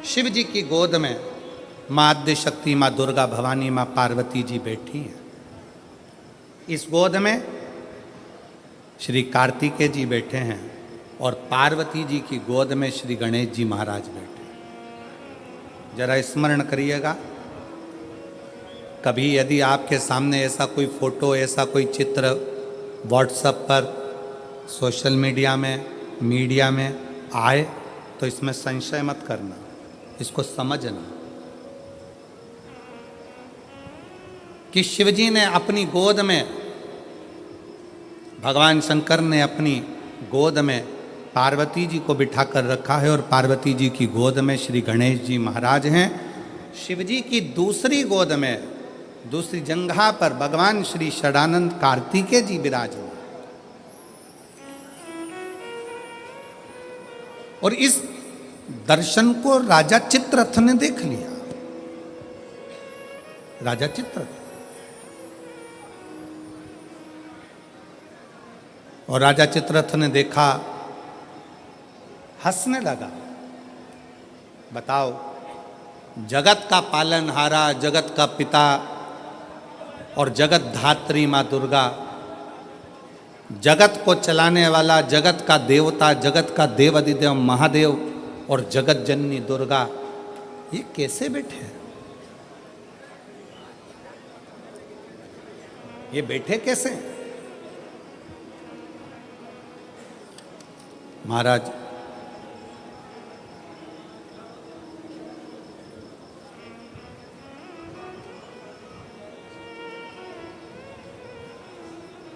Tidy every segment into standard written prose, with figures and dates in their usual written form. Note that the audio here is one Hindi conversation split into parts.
शिव जी की गोद में माँ आद्य शक्ति, माँ दुर्गा भवानी, माँ पार्वती जी बैठी हैं। इस गोद में श्री कार्तिकेय जी बैठे हैं और पार्वती जी की गोद में श्री गणेश जी महाराज बैठे हैं। जरा स्मरण करिएगा, कभी यदि आपके सामने ऐसा कोई फोटो, ऐसा कोई चित्र व्हाट्सएप पर, सोशल मीडिया में आए तो इसमें संशय मत करना, इसको समझना कि शिवजी ने अपनी गोद में, भगवान शंकर ने अपनी गोद में पार्वती जी को बिठा कर रखा है और पार्वती जी की गोद में श्री गणेश जी महाराज हैं। शिवजी की दूसरी गोद में, दूसरी जंघा पर भगवान श्री षडानंद कार्तिकेय जी विराजमान। और इस दर्शन को राजा चित्ररथ ने देख लिया। राजा चित्ररथ, और राजा चित्ररथ ने देखा, हंसने लगा। बताओ, जगत का पालनहारा, जगत का पिता और जगत धात्री माँ दुर्गा, जगत को चलाने वाला, जगत का देवता, जगत का देवाधिदेव महादेव और जगत जननी दुर्गा, ये कैसे बैठे हैं? ये बैठे कैसे? महाराज,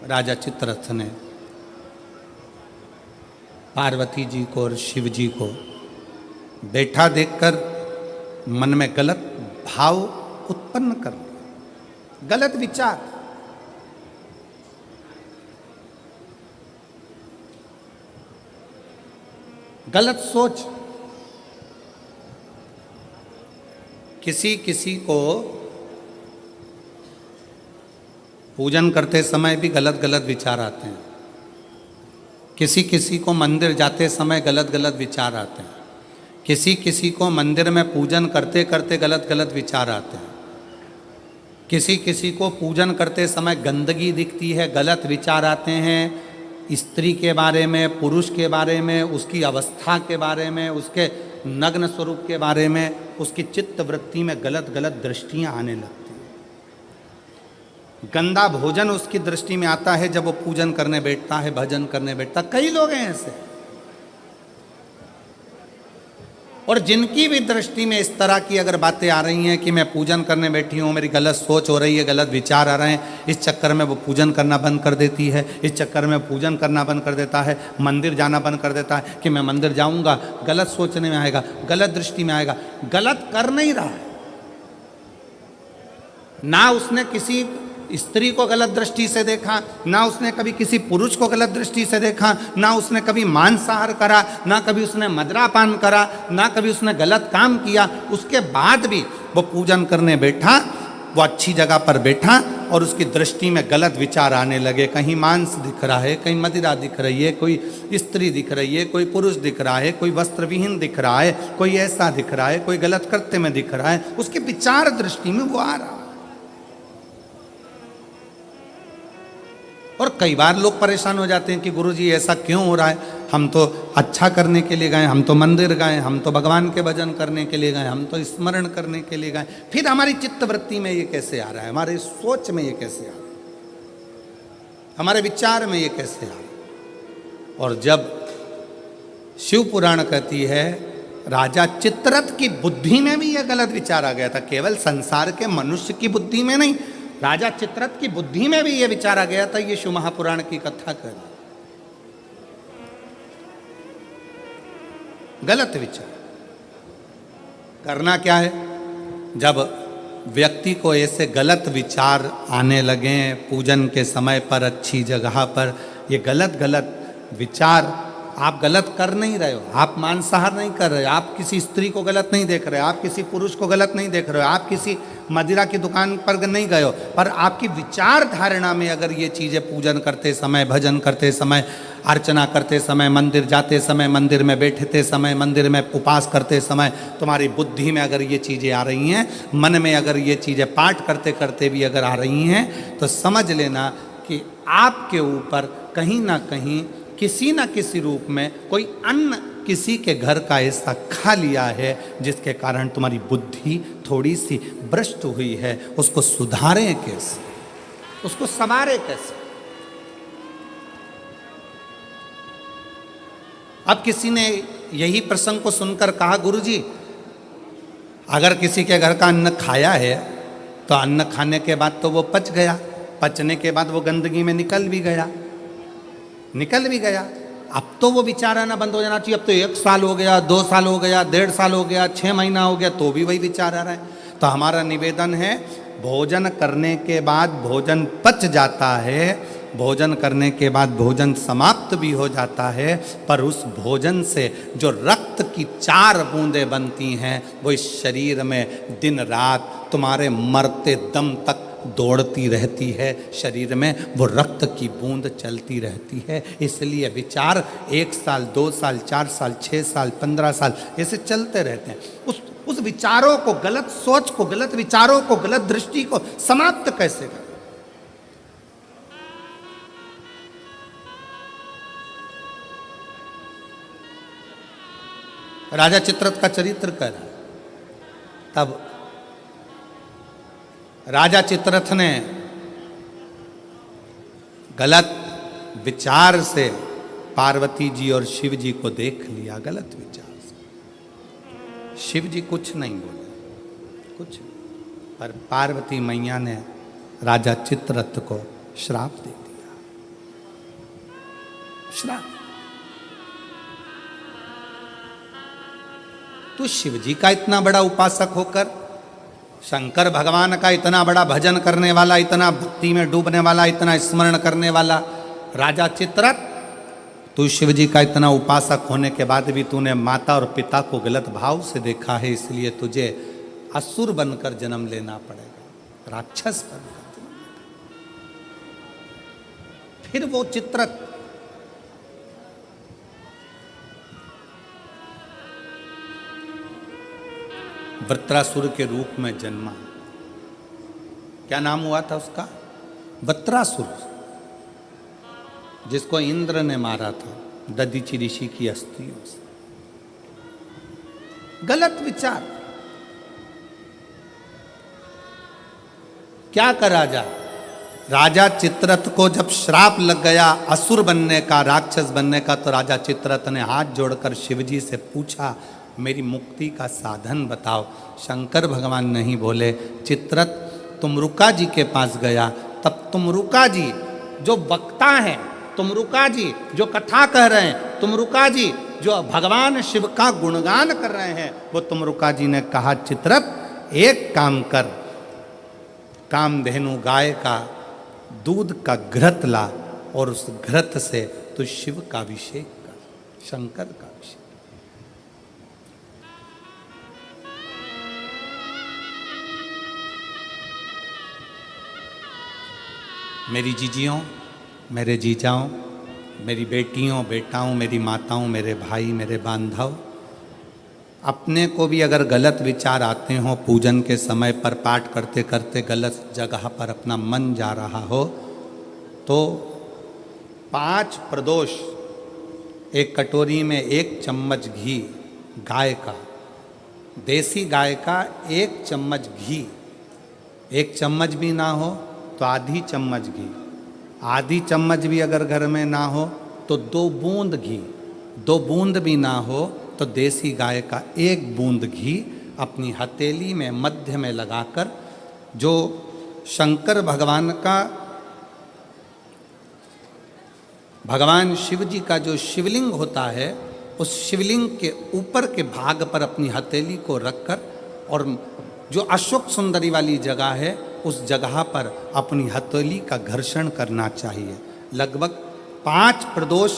राजा चित्ररथ ने पार्वती जी को और शिव जी को बैठा देखकर मन में गलत भाव उत्पन्न कर लिया, गलत विचार। गलत सोच। किसी को पूजन करते समय भी गलत गलत विचार आते हैं। किसी को मंदिर जाते समय गलत गलत विचार आते हैं। किसी को मंदिर में पूजन करते करते गलत गलत विचार आते हैं। किसी को पूजन करते समय गंदगी दिखती है, गलत विचार आते हैं। स्त्री के बारे में, पुरुष के बारे में, उसकी अवस्था के बारे में, उसके नग्न स्वरूप के बारे में, उसकी चित्त वृत्ति में गलत गलत दृष्टियां आने लगती हैं। गंदा भोजन उसकी दृष्टि में आता है जब वो पूजन करने बैठता है, भजन करने बैठता। कई लोग हैं ऐसे, और जिनकी भी दृष्टि में इस तरह की अगर बातें आ रही हैं कि मैं पूजन करने बैठी हूँ, मेरी गलत सोच हो रही है, गलत विचार आ रहे हैं, इस चक्कर में वो पूजन करना बंद कर देती है। इस चक्कर में पूजन करना बंद कर देता है, मंदिर जाना बंद कर देता है कि मैं मंदिर जाऊँगा, गलत सोचने में आएगा, गलत दृष्टि में आएगा। गलत कर नहीं रहा है ना, उसने किसी स्त्री को गलत दृष्टि से देखा, ना उसने कभी किसी पुरुष को गलत दृष्टि से देखा, ना उसने कभी मांसाहार करा, ना कभी उसने मदिरापान करा, ना कभी उसने गलत काम किया। उसके बाद भी वो पूजन करने बैठा, वो अच्छी जगह पर बैठा और उसकी दृष्टि में गलत विचार आने लगे। कहीं मांस दिख रहा है, कहीं मदिरा दिख रही है, कोई स्त्री दिख रही है, कोई पुरुष दिख रहा है, कोई वस्त्रविहीन दिख रहा है, कोई ऐसा दिख रहा है, कोई गलत कृत्य में दिख रहा है। उसके विचार दृष्टि में वो आ रहा है। और कई बार लोग परेशान हो जाते हैं कि गुरुजी ऐसा क्यों हो रहा है? हम तो अच्छा करने के लिए गए, हम तो मंदिर गए, हम तो भगवान के भजन करने के लिए गए, हम तो स्मरण करने के लिए गए, फिर हमारी चित्तवृत्ति में ये कैसे आ रहा है? हमारे सोच में ये कैसे आ रहा है? हमारे विचार में ये कैसे आ रहा है? और जब शिव पुराण कहती है राजा चित्ररथ की बुद्धि में भी यह गलत विचार आ गया था, केवल संसार के मनुष्य की बुद्धि में नहीं, राजा चित्ररथ की बुद्धि में भी यह विचार आ गया था। ये शिव महापुराण की कथा कर गलत विचार करना क्या है? जब व्यक्ति को ऐसे गलत विचार आने लगे पूजन के समय पर, अच्छी जगह पर, ये गलत गलत विचार, आप गलत कर नहीं रहे हो, आप मांसाहार नहीं कर रहे हो, आप किसी स्त्री को गलत नहीं देख रहे हो, आप किसी पुरुष को गलत नहीं देख रहे हो, आप किसी मदिरा की दुकान पर नहीं गए हो, पर आपकी विचार धारणा में अगर ये चीज़ें पूजन करते समय, भजन करते समय, अर्चना करते समय, मंदिर जाते समय, मंदिर में बैठते समय, मंदिर में उपास करते समय तुम्हारी बुद्धि में अगर ये चीज़ें आ रही हैं, मन में अगर ये चीज़ें पाठ करते करते भी अगर आ रही हैं, तो समझ लेना कि आपके ऊपर कहीं ना कहीं किसी न किसी रूप में कोई अन्न किसी के घर का ऐसा खा लिया है जिसके कारण तुम्हारी बुद्धि थोड़ी सी भ्रष्ट हुई है। उसको सुधारें कैसे, उसको संवारें कैसे। अब किसी ने यही प्रसंग को सुनकर कहा, गुरुजी अगर किसी के घर का अन्न खाया है तो अन्न खाने के बाद तो वो पच गया, पचने के बाद वो गंदगी में निकल भी गया। अब तो वो विचार आना बंद हो जाना चाहिए। अब तो 1 साल हो गया, 2 साल हो गया, 1.5 साल हो गया, 6 महीना हो गया, तो भी वही विचार आ रहा है। तो हमारा निवेदन है, भोजन करने के बाद भोजन पच जाता है, भोजन करने के बाद भोजन समाप्त भी हो जाता है, पर उस भोजन से जो रक्त की 4 बूंदें बनती हैं वो इस शरीर में दिन रात तुम्हारे मरते दम तक दौड़ती रहती है। शरीर में वो रक्त की बूंद चलती रहती है। इसलिए विचार 1 साल, 2 साल, 4 साल, 6 साल, 15 साल ऐसे चलते रहते हैं। उस विचारों को, गलत सोच को, गलत विचारों को, गलत दृष्टि को समाप्त कैसे करें। राजा चित्ररथ का चरित्र कर, तब राजा चित्ररथ ने गलत विचार से पार्वती जी और शिव जी को देख लिया। गलत विचार से शिव जी कुछ नहीं बोले, कुछ नहीं, पर पार्वती मैया ने राजा चित्ररथ को श्राप दे दिया। श्राप, तो शिव जी का इतना बड़ा उपासक होकर, शंकर भगवान का इतना बड़ा भजन करने वाला, इतना भक्ति में डूबने वाला, इतना स्मरण करने वाला राजा चित्ररथ, तू शिव जी का इतना उपासक होने के बाद भी तूने माता और पिता को गलत भाव से देखा है, इसलिए तुझे असुर बनकर जन्म लेना पड़ेगा, राक्षस बनकर जन्म लेना। फिर वो चित्ररथ वृत्रासुर के रूप में जन्मा। क्या नाम हुआ था उसका? वृत्रासुर, जिसको इंद्र ने मारा था दधीचि ऋषि की अस्थियों से। गलत विचार। क्या करा जाए? राजा चित्ररथ को जब श्राप लग गया असुर बनने का, राक्षस बनने का, तो राजा चित्ररथ ने हाथ जोड़कर शिवजी से पूछा, मेरी मुक्ति का साधन बताओ। शंकर भगवान नहीं बोले। चित्ररथ तुमरुका जी के पास गया, तब तुमरुका जी जो वक्ता हैं, तुमरुका जी जो कथा कह रहे हैं, तुमरुका जी जो भगवान शिव का गुणगान कर रहे हैं, वो तुमरुका जी ने कहा, चित्ररथ एक काम कर, कामधेनु गाय का दूध का घृत ला और उस घृत से तू शिव का अभिषेक कर, शंकर का अभिषेक। मेरी जीजियों, मेरे जीजाओं, मेरी बेटियों, बेटाओं, मेरी माताओं, मेरे भाई, मेरे बांधव, अपने को भी अगर गलत विचार आते हो, पूजन के समय पर पाठ करते करते गलत जगह पर अपना मन जा रहा हो, तो 5 प्रदोष एक कटोरी में 1 चम्मच घी गाय का, देसी गाय का 1 चम्मच घी, 1 चम्मच भी ना हो तो आधी चम्मच घी, आधी चम्मच भी अगर घर में ना हो तो 2 बूंद घी, 2 बूंद भी ना हो तो देसी गाय का 1 बूंद घी अपनी हथेली में मध्य में लगाकर, जो शंकर भगवान का, भगवान शिव जी का जो शिवलिंग होता है, उस शिवलिंग के ऊपर के भाग पर अपनी हथेली को रखकर, और जो अशोक सुंदरी वाली जगह है उस जगह पर अपनी हथेली का घर्षण करना चाहिए। लगभग 5 प्रदोष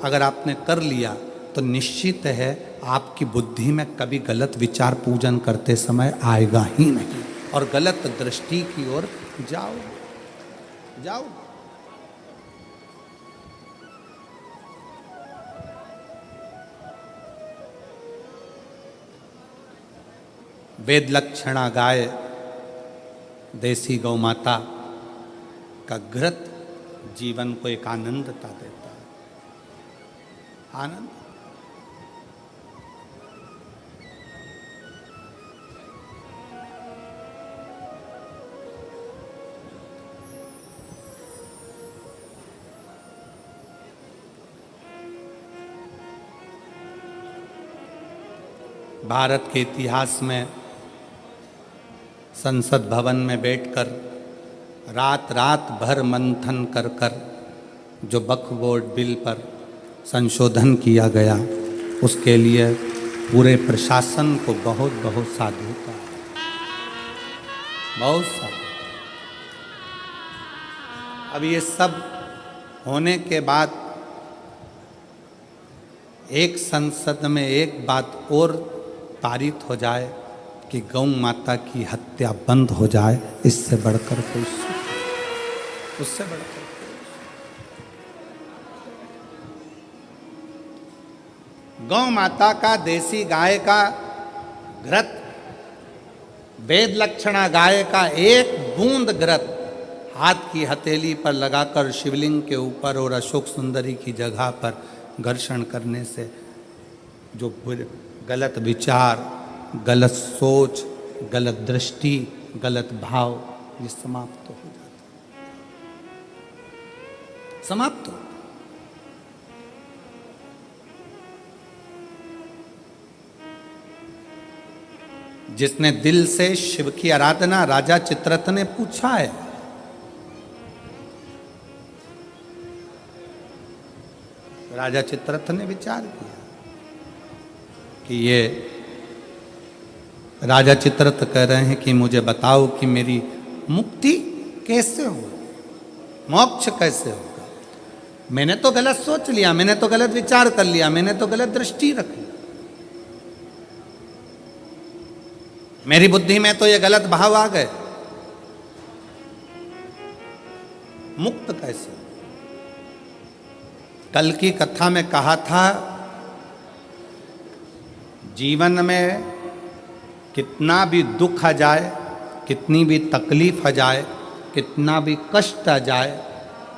अगर आपने कर लिया तो निश्चित है आपकी बुद्धि में कभी गलत विचार पूजन करते समय आएगा ही नहीं। और गलत दृष्टि की ओर जाओ जाओ। वेद लक्षणा गाय देसी गौ माता का घृत जीवन को एक आनंदता देता है। आनंद। भारत के इतिहास में संसद भवन में बैठकर रात रात भर मंथन कर कर जो वक्फ बोर्ड बिल पर संशोधन किया गया, उसके लिए पूरे प्रशासन को बहुत बहुत साधुता, बहुत साधु। अब ये सब होने के बाद एक संसद में एक बात और पारित हो जाए कि गौ माता की हत्या बंद हो जाए, इससे बढ़कर कोई सुख, उससे बढ़कर गौ माता का, देसी गाय का घृत, वेद लक्षणा गाय का एक बूंद घृत हाथ की हथेली पर लगाकर शिवलिंग के ऊपर और अशोक सुंदरी की जगह पर घर्षण करने से जो गलत विचार, गलत सोच, गलत दृष्टि, गलत भाव, ये समाप्त हो जाता, समाप्त हो। जिसने दिल से शिव की आराधना, राजा चित्ररथ ने पूछा है, राजा चित्ररथ ने विचार किया कि ये राजा चित्ररथ कह रहे हैं कि मुझे बताओ कि मेरी मुक्ति कैसे हो, मोक्ष कैसे होगा। मैंने तो गलत सोच लिया, मैंने तो गलत विचार कर लिया, मैंने तो गलत दृष्टि रख ली, मेरी बुद्धि में तो ये गलत भाव आ गए, मुक्त कैसे। कल की कथा में कहा था, जीवन में कितना भी दुख आ जाए, कितनी भी तकलीफ आ जाए, कितना भी कष्ट आ जाए,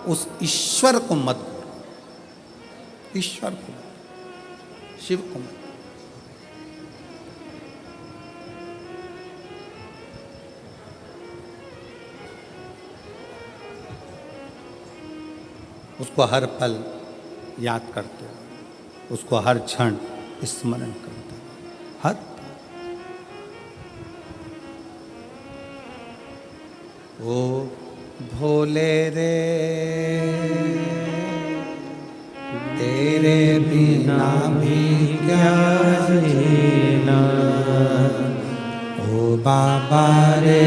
उस ईश्वर को मत भूलो, ईश्वर को, शिव को मत। उसको हर पल याद करते हो, उसको हर क्षण स्मरण करते हो, हर ओ भोले रे तेरे बिना भी क्या जीना, ओ बाबा रे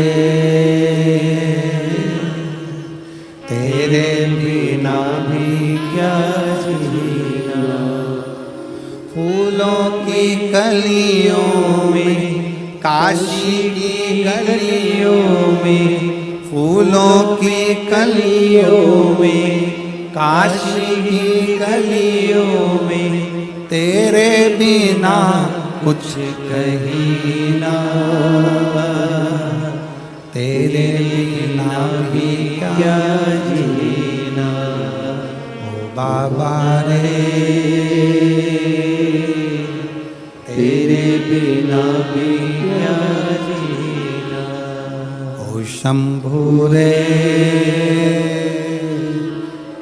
तेरे बिना भी क्या जीना। फूलों की कलियों में, काशी की गलियों में, फूलों की कलियों में, काशी की गलियों में, तेरे बिना कुछ कहीं ना, तेरे बिना भी क्या जीना, ओ बाबा रे तेरे बिना भी क्या जीना, ओ शंभू रे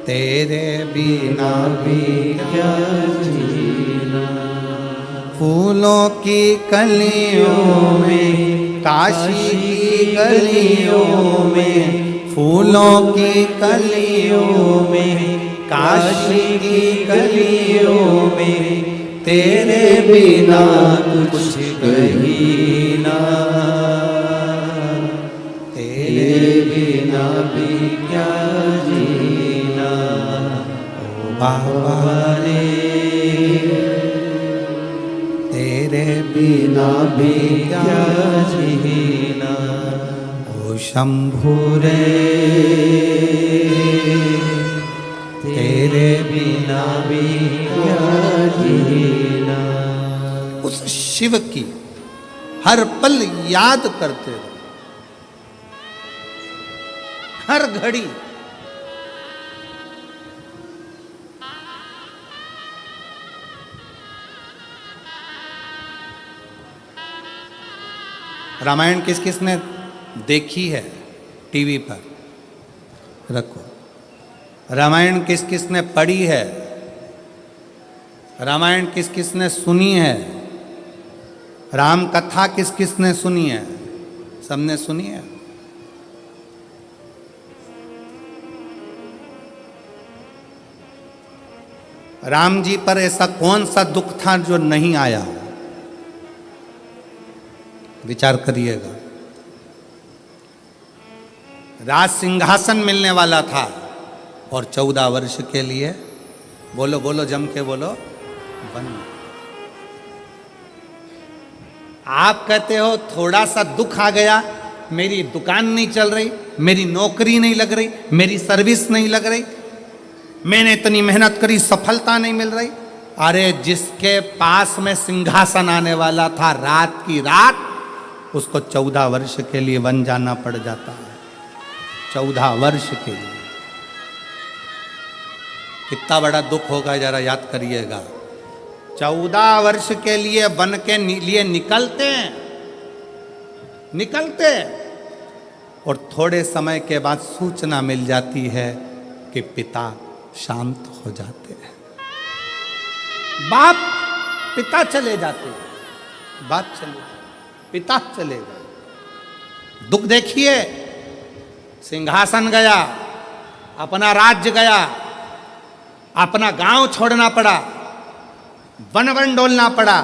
तेरे बिना भी क्या जीना। फूलों की कलियों में, काशी की गलियों में, फूलों की कलियों में, काशी की गलियों में, तेरे बिना कुछ कहीं ना, तेरे बिना भी क्या जीना, ओ बाबा रे तेरे बिना भी क्या जीना। शंभु रे तेरे बिना भी क्या जीना। उस शिव की हर पल याद करते रहो, हर घड़ी। रामायण किस किसने देखी है टीवी पर? रखो। रामायण किस किसने पढ़ी है? रामायण किस किसने सुनी है? राम कथा किस किसने सुनी है? सबने सुनी है। राम जी पर ऐसा कौन सा दुख था जो नहीं आया? विचार करिएगा। राज सिंहासन मिलने वाला था और 14 वर्ष के लिए, बोलो बोलो जम के बोलो, वन। आप कहते हो थोड़ा सा दुख आ गया, मेरी दुकान नहीं चल रही, मेरी नौकरी नहीं लग रही, मेरी सर्विस नहीं लग रही, मैंने इतनी मेहनत करी, सफलता नहीं मिल रही। अरे जिसके पास में सिंहासन आने वाला था, रात की रात उसको 14 वर्ष के लिए वन जाना पड़ जाता है। 14 वर्ष के लिए कितना बड़ा दुख होगा, जरा याद करिएगा। 14 वर्ष के लिए वन के लिए निकलते और थोड़े समय के बाद सूचना मिल जाती है कि पिता शांत हो जाते हैं, बाप पिता चले जाते हैं, बाप चले, पिता चले गए। दुख देखिए, सिंहासन गया, अपना राज्य गया, अपना गांव छोड़ना पड़ा, वन वन डोलना पड़ा,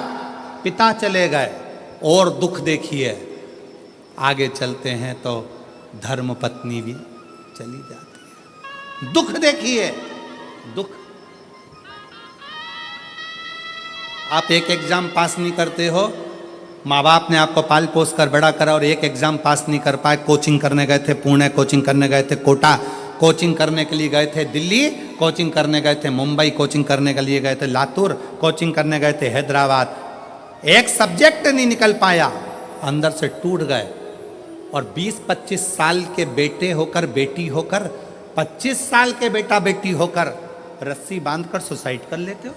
पिता चले गए। और दुख देखिए, आगे चलते हैं तो धर्म पत्नी भी चली जाती है। दुख देखिए, दुख। आप एक एग्जाम पास नहीं करते हो, माँ बाप ने आपको पाल पोस कर बड़ा करा और एक एग्जाम पास नहीं कर पाए, कोचिंग करने गए थे पुणे, कोचिंग करने गए थे कोटा, कोचिंग करने के लिए गए थे दिल्ली, कोचिंग करने गए थे मुंबई, कोचिंग करने के लिए गए थे लातूर, कोचिंग करने गए थे हैदराबाद। एक सब्जेक्ट नहीं निकल पाया, अंदर से टूट गए। और 20-25 साल के बेटे होकर, बेटी होकर, 25 साल के बेटा बेटी होकर रस्सी बांधकर सुसाइड कर लेते हो,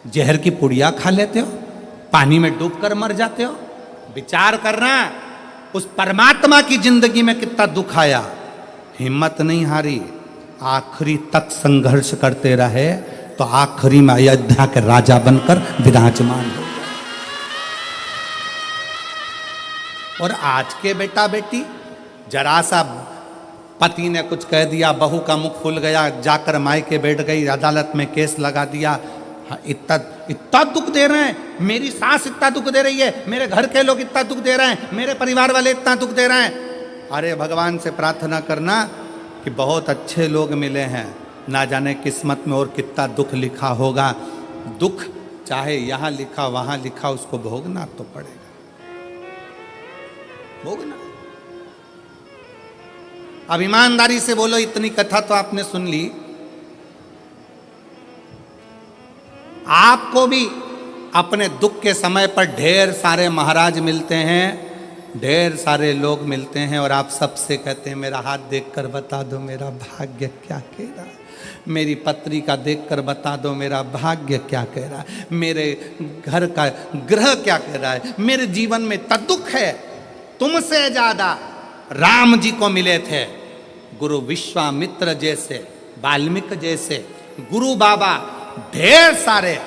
जहर की पुड़िया खा लेते हो, पानी में डूबकर मर जाते हो। विचार करना, उस परमात्मा की जिंदगी में कितना दुख आया, हिम्मत नहीं हारी, आखिरी तक संघर्ष करते रहे, तो आखिरी में अयोध्या के राजा बनकर विराजमान हो गए। और आज के बेटा बेटी, जरा सा पति ने कुछ कह दिया, बहू का मुख खुल गया, जाकर मायके बैठ गई, अदालत में केस लगा दिया, इतना दुख दे रहे हैं, मेरी सास इतना दुख दे रही है, मेरे घर के लोग इतना दुख दे रहे हैं, मेरे परिवार वाले इतना दुख दे रहे हैं। अरे भगवान से प्रार्थना करना कि बहुत अच्छे लोग मिले हैं, ना जाने किस्मत में और कितना दुख लिखा होगा। दुख चाहे यहाँ लिखा वहाँ लिखा, उसको भोगना तो पड़ेगा, भोगना। अब ईमानदारी से बोलो, इतनी कथा तो आपने सुन ली, आपको भी अपने दुख के समय पर ढेर सारे महाराज मिलते हैं, ढेर सारे लोग मिलते हैं, और आप सबसे कहते हैं मेरा हाथ देखकर बता दो मेरा भाग्य क्या कह रहा है, मेरी पत्री का देखकर बता दो मेरा भाग्य क्या कह रहा है, मेरे घर का ग्रह क्या कह रहा है, मेरे जीवन में इतना दुख है। तुमसे ज्यादा राम जी को मिले थे गुरु विश्वामित्र जैसे, वाल्मीकि जैसे, गुरु बाबा, ढेर सारे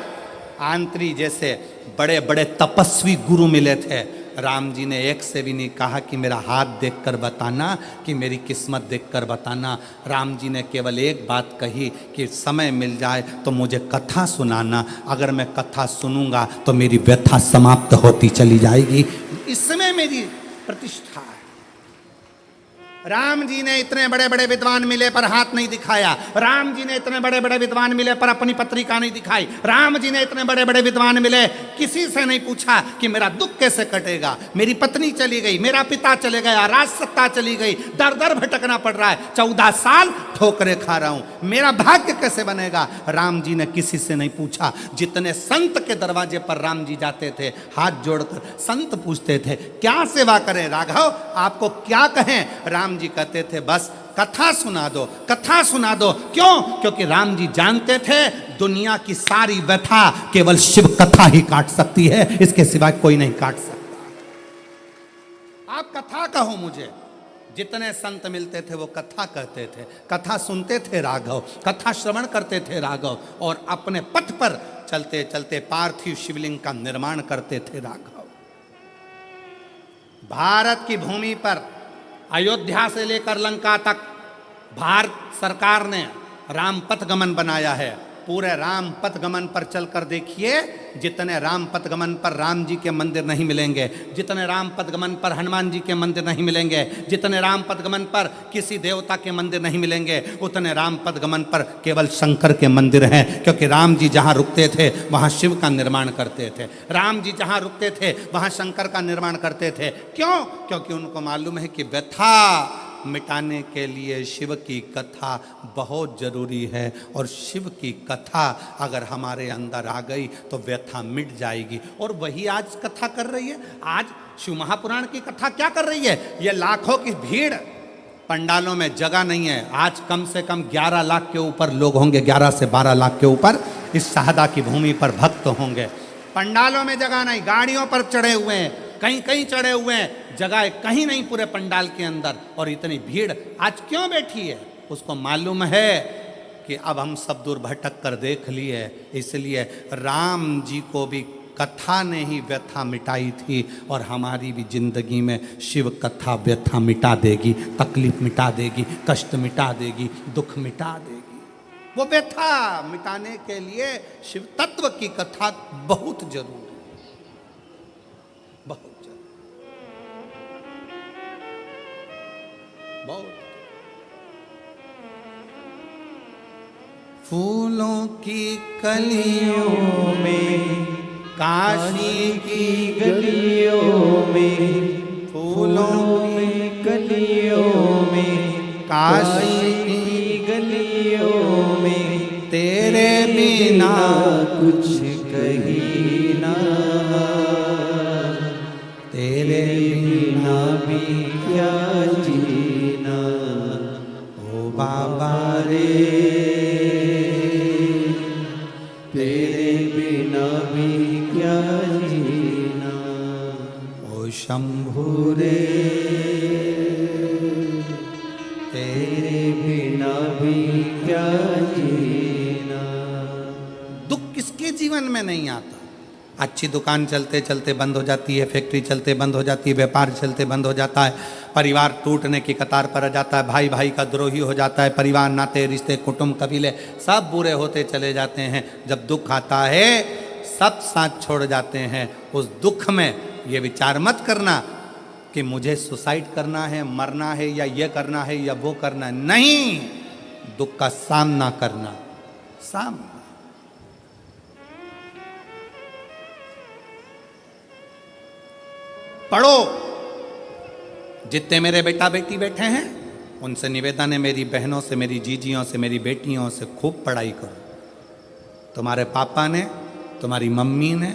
आंत्री जैसे बड़े बड़े तपस्वी गुरु मिले थे। राम जी ने एक से भी नहीं कहा कि मेरा हाथ देखकर बताना, कि मेरी किस्मत देखकर बताना। राम जी ने केवल एक बात कही कि समय मिल जाए तो मुझे कथा सुनाना, अगर मैं कथा सुनूंगा तो मेरी व्यथा समाप्त होती चली जाएगी, इसमें मेरी प्रतिष्ठा है। राम जी ने इतने बड़े बड़े विद्वान मिले पर हाथ नहीं दिखाया। राम जी ने इतने बड़े बड़े विद्वान मिले पर अपनी पत्रिका नहीं दिखाई। राम जी ने इतने बड़े बड़े विद्वान मिले, किसी से नहीं पूछा कि मेरा दुख कैसे कटेगा, मेरी पत्नी चली गई, मेरा पिता चले गया, राज सत्ता चली गई, दर दर भटकना पड़ रहा है, 14 साल ठोकरे खा रहा हूं, मेरा भाग्य कैसे बनेगा। राम जी ने किसी से नहीं पूछा। जितने संत के दरवाजे पर राम जी जाते थे, हाथ जोड़कर संत पूछते थे क्या सेवा करें राघव, आपको क्या कहें। राम जी कहते थे बस कथा सुना दो, कथा सुना दो। क्यों? क्योंकि राम जी जानते थे दुनिया की सारी व्यथा केवल शिव कथा ही काट सकती है, इसके सिवा कोई नहीं काट सकता। आप कथा कहो मुझे। जितने संत मिलते थे वो कथा कहते थे, कथा सुनते थे राघव, कथा श्रवण करते थे राघव, और अपने पथ पर चलते चलते पार्थिव शिवलिंग का निर्माण करते थे राघव। भारत की भूमि पर अयोध्या से लेकर लंका तक भारत सरकार ने राम पथ गमन बनाया है। पूरे राम पथ गमन पर चलकर देखिए, जितने राम पथ गमन पर राम जी के मंदिर नहीं मिलेंगे, जितने राम पथ गमन पर हनुमान जी के मंदिर नहीं मिलेंगे, जितने राम पथ गमन पर किसी देवता के मंदिर नहीं मिलेंगे, उतने राम पथ गमन पर केवल शंकर के मंदिर हैं। क्योंकि राम जी जहाँ रुकते थे वहाँ शिव का निर्माण करते थे, राम जी जहाँ रुकते थे वहाँ शंकर का निर्माण करते थे। क्यों? क्योंकि उनको मालूम है कि व्यथा मिटाने के लिए शिव की कथा बहुत जरूरी है, और शिव की कथा अगर हमारे अंदर आ गई तो व्यथा मिट जाएगी। और वही आज कथा कर रही है। आज शिव महापुराण की कथा क्या कर रही है? ये लाखों की भीड़, पंडालों में जगह नहीं है। आज कम से कम 11 लाख के ऊपर लोग होंगे, 11 से 12 लाख के ऊपर इस शाहदा की भूमि पर भक्त होंगे। पंडालों में जगह नहीं, गाड़ियों पर चढ़े हुए हैं, कहीं कहीं चढ़े हुए हैं, जगह कहीं नहीं पूरे पंडाल के अंदर। और इतनी भीड़ आज क्यों बैठी है? उसको मालूम है कि अब हम सब दूर भटक कर देख लिए, इसलिए राम जी को भी कथा ने ही व्यथा मिटाई थी, और हमारी भी जिंदगी में शिव कथा व्यथा मिटा देगी, तकलीफ मिटा देगी, कष्ट मिटा देगी, दुख मिटा देगी। वो व्यथा मिटाने के लिए शिव तत्व की कथा बहुत जरूरी है, बहुत बहुत। फूलों की कलियों में, काशी की गलियों में, फूलों की कलियों में, काशी की गलियों में, तेरे बिना कुछ कहीं ना, तेरे बिना भी क्या जीना, ओ बाबा रे, तेरे बिना भी क्या जीना, ओ शंभू रे, तेरे बिना भी क्या जीना। दुख किसके जीवन में नहीं आता? अच्छी दुकान चलते चलते बंद हो जाती है, फैक्ट्री चलते बंद हो जाती है, व्यापार चलते बंद हो जाता है, परिवार टूटने की कतार पर आ जाता है, भाई भाई का द्रोही हो जाता है, परिवार नाते रिश्ते कुटुंब कबीले सब बुरे होते चले जाते हैं। जब दुख आता है सब साथ छोड़ जाते हैं। उस दुख में ये विचार मत करना कि मुझे सुसाइड करना है, मरना है, या ये करना है या वो करना है। नहीं, दुख का सामना करना, सामना। पढ़ो। जितने मेरे बेटा बेटी बैठे हैं उनसे निवेदन है, मेरी बहनों से, मेरी जीजियों से, मेरी बेटियों से खूब पढ़ाई करो। तुम्हारे पापा ने, तुम्हारी मम्मी ने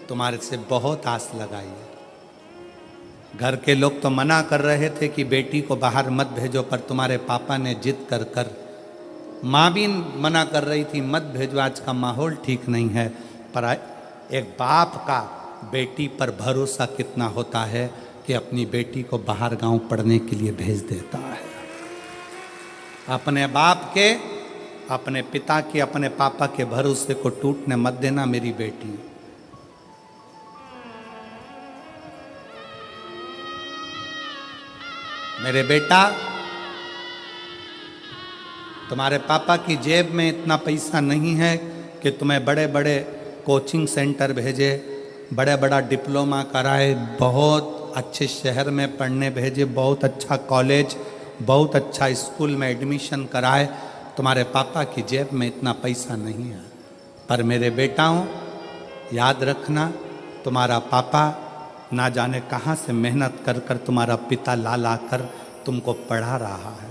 तुम्हारे से बहुत आस लगाई है। घर के लोग तो मना कर रहे थे कि बेटी को बाहर मत भेजो, पर तुम्हारे पापा ने जिद कर कर, माँ भी मना कर रही थी मत भेजो, आज का माहौल ठीक नहीं है। पर एक बाप का बेटी पर भरोसा कितना होता है कि अपनी बेटी को बाहर गांव पढ़ने के लिए भेज देता है। अपने बाप के, अपने पिता के, अपने पापा के भरोसे को टूटने मत देना मेरी बेटी। मेरे बेटा, तुम्हारे पापा की जेब में इतना पैसा नहीं है कि तुम्हें बड़े बड़े कोचिंग सेंटर भेजे, बड़ा बड़ा डिप्लोमा कराए, बहुत अच्छे शहर में पढ़ने भेजे, बहुत अच्छा कॉलेज बहुत अच्छा स्कूल में एडमिशन कराए, तुम्हारे पापा की जेब में इतना पैसा नहीं है, पर मेरे बेटाओं याद रखना, तुम्हारा पापा ना जाने कहाँ से मेहनत कर कर तुम्हारा पिता ला ला कर तुमको पढ़ा रहा है,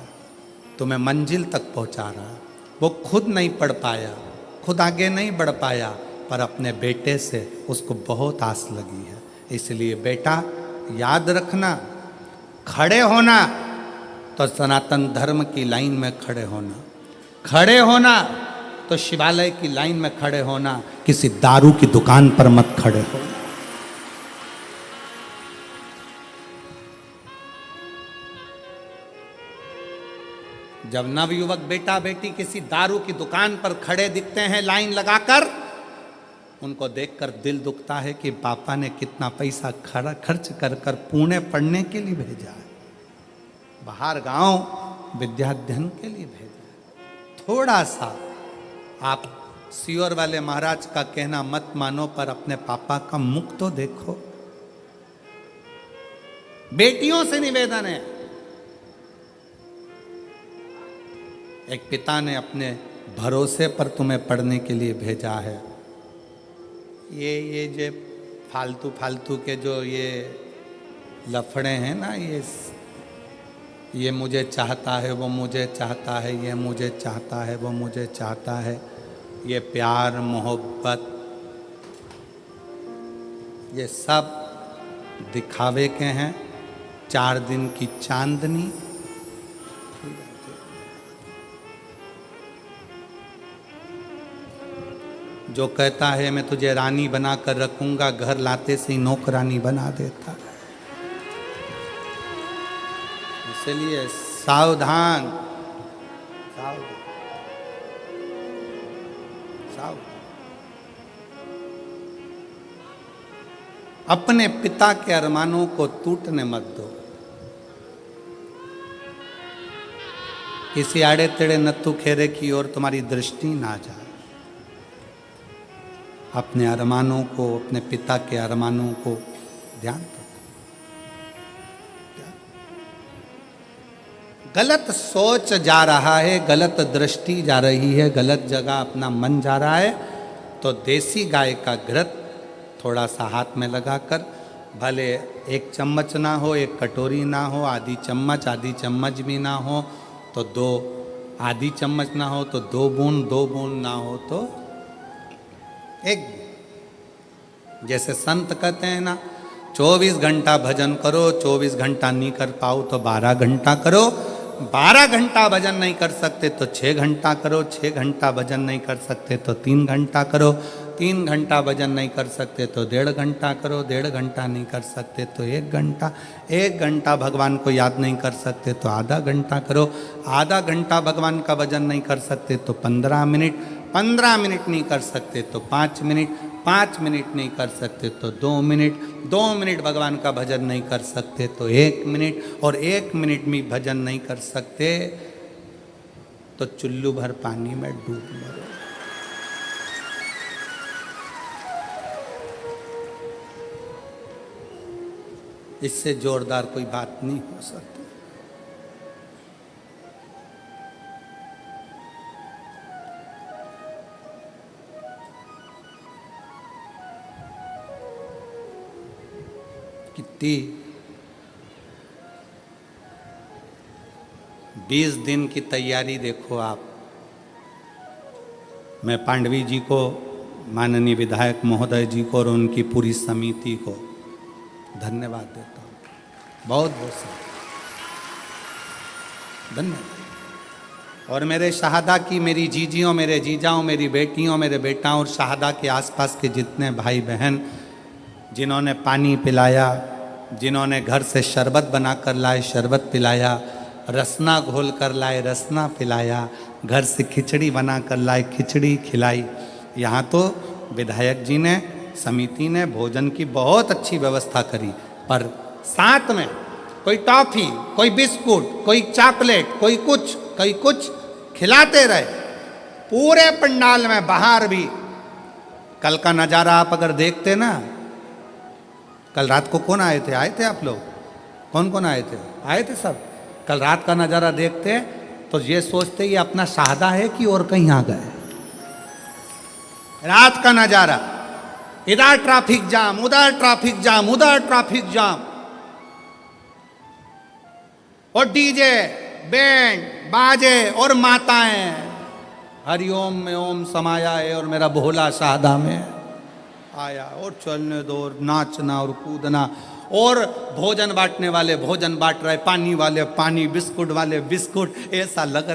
तुम्हें मंजिल तक पहुँचा रहा है। वो खुद नहीं पढ़ पाया, खुद आगे नहीं बढ़ पाया, पर अपने बेटे से उसको बहुत आस लगी है। इसलिए बेटा याद रखना, खड़े होना तो सनातन धर्म की लाइन में खड़े होना, खड़े होना तो शिवालय की लाइन में खड़े होना, किसी दारू की दुकान पर मत खड़े होना। जब नवयुवक बेटा बेटी किसी दारू की दुकान पर खड़े दिखते हैं लाइन लगाकर, उनको देखकर दिल दुखता है कि पापा ने कितना पैसा खर्च कर कर पुणे पढ़ने के लिए भेजा है, बाहर गांव विद्याध्ययन के लिए भेजा है। थोड़ा सा आप सियोर वाले महाराज का कहना मत मानो, पर अपने पापा का मुख तो देखो। बेटियों से निवेदन है, एक पिता ने अपने भरोसे पर तुम्हें पढ़ने के लिए भेजा है। ये जो फालतू के जो ये लफड़े हैं ना, ये मुझे चाहता है, वो मुझे चाहता है, ये मुझे चाहता है, वो मुझे चाहता है, ये प्यार मोहब्बत, ये सब दिखावे के हैं, 4 दिन की चांदनी। जो कहता है मैं तुझे रानी बना कर रखूंगा, घर लाते से ही नौकरानी बना देता है। इसलिए सावधान, सावधान, सावधान। अपने पिता के अरमानों को टूटने मत दो। किसी आड़े तेड़े नत्थु खेरे की ओर तुम्हारी दृष्टि ना जाए। अपने अरमानों को, अपने पिता के अरमानों को ध्यान रखो। गलत सोच जा रहा है, गलत दृष्टि जा रही है, गलत जगह अपना मन जा रहा है, तो देसी गाय का घृत थोड़ा सा हाथ में लगाकर, भले 1 चम्मच ना हो, 1 कटोरी ना हो, आधी चम्मच भी ना हो तो 2, आधी चम्मच ना हो तो 2 बूंद, 2 बूंद ना हो तो 1। जैसे संत कहते हैं ना, 24 घंटा भजन करो, 24 घंटा नहीं कर पाओ तो 12 घंटा करो, 12 घंटा भजन नहीं कर सकते तो 6 घंटा करो, 6 घंटा भजन नहीं कर सकते तो 3 घंटा करो, 3 घंटा भजन नहीं कर सकते तो 1.5 घंटा करो, 1.5 घंटा नहीं कर सकते तो 1 घंटा, 1 घंटा भगवान को याद नहीं कर सकते तो आधा घंटा करो, आधा घंटा भगवान का भजन नहीं कर सकते तो 15 मिनट, 15 मिनट नहीं कर सकते तो 5 मिनट, 5 मिनट नहीं कर सकते तो 2 मिनट, 2 मिनट भगवान का भजन नहीं कर सकते तो 1 मिनट, और 1 मिनट में भजन नहीं कर सकते तो चुल्लू भर पानी में डूब मरो। इससे जोरदार कोई बात नहीं हो सकती। कितनी 20 दिन की तैयारी देखो आप। मैं पांडवी जी को, माननीय विधायक महोदय जी को और उनकी पूरी समिति को धन्यवाद देता हूँ, बहुत बहुत धन्यवाद। और मेरे शहादा की, मेरी जीजियों, मेरे जीजाओं, मेरी बेटियों, मेरे बेटाओं और शहादा के आसपास के जितने भाई बहन जिन्होंने पानी पिलाया, जिन्होंने घर से शरबत बनाकर लाए शरबत पिलाया, रसना घोल कर लाए रसना पिलाया, घर से खिचड़ी बना कर लाए खिचड़ी खिलाई। यहाँ तो विधायक जी ने, समिति ने भोजन की बहुत अच्छी व्यवस्था करी, पर साथ में कोई टॉफी, कोई बिस्कुट, कोई चॉकलेट, कोई कुछ खिलाते रहे पूरे पंडाल में। बाहर भी कल का नज़ारा आप अगर देखते ना, कल रात को कौन आए थे? आए थे आप लोग? कौन कौन आए थे? आए थे सब। कल रात का नज़ारा देखते तो ये सोचते ये अपना शाहदा है कि और कहीं आ गए। रात का नज़ारा, इधर ट्रैफिक जाम, उधर ट्रैफिक जाम, उधर ट्रैफिक जाम, और डीजे बैंड बाजे और माताएं, हरिओम में ओम समाया है और मेरा भोला शाहदा में आया, और चलने दो और नाचना और कूदना, और भोजन बांटने वाले भोजन बांट रहे, पानी वाले पानी, बिस्कुट वाले बिस्कुट, ऐसा लग रहा